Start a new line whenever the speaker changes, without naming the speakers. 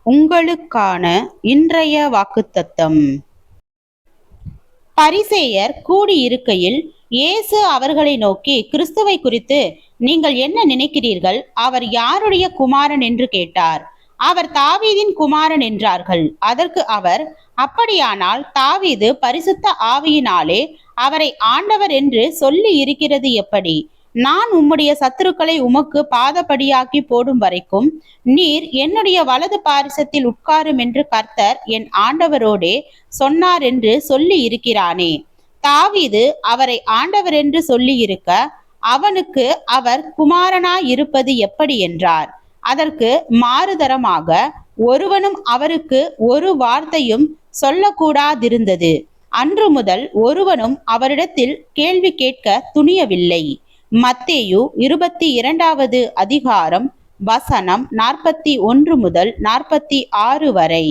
உங்களுக்கான இன்றைய வாக்குத்தத்தம். பரிசேயர் கூடியிருக்கையில் இயேசு அவர்களை நோக்கி, கிறிஸ்துவை குறித்து நீங்கள் என்ன நினைக்கிறீர்கள்? அவர் யாருடைய குமாரன் என்று கேட்டார். அவர் தாவீதின் குமாரன் என்றார்கள். அதற்கு அவர், அப்படியானால் தாவீது பரிசுத்த ஆவியினாலே அவரை ஆண்டவர் என்று சொல்லி இருக்கிறது எப்படி? நான் உம்முடைய சத்துருக்களை உமக்கு பாதபடியாக்கி போடும் வரைக்கும் நீர் என்னுடைய வலது பாரிசத்தில் உட்காரும் என்று கர்த்தர் என் ஆண்டவரோடே சொன்னார் என்று சொல்லி இருக்கிறானே. தாவீது அவரை ஆண்டவர் என்று சொல்லி இருக்க அவனுக்கு அவர் குமாரனாயிருப்பது எப்படி என்றார். அதற்கு மாறுதரமாக, ஒருவனும் அவருக்கு ஒரு வார்த்தையும் சொல்லக்கூடாதிருந்தது. அன்று முதல் ஒருவனும் அவரிடத்தில் கேள்வி கேட்க துணியவில்லை. மத்தேயு 22 அதிகாரம் வசனம் 41 முதல் 46 வரை.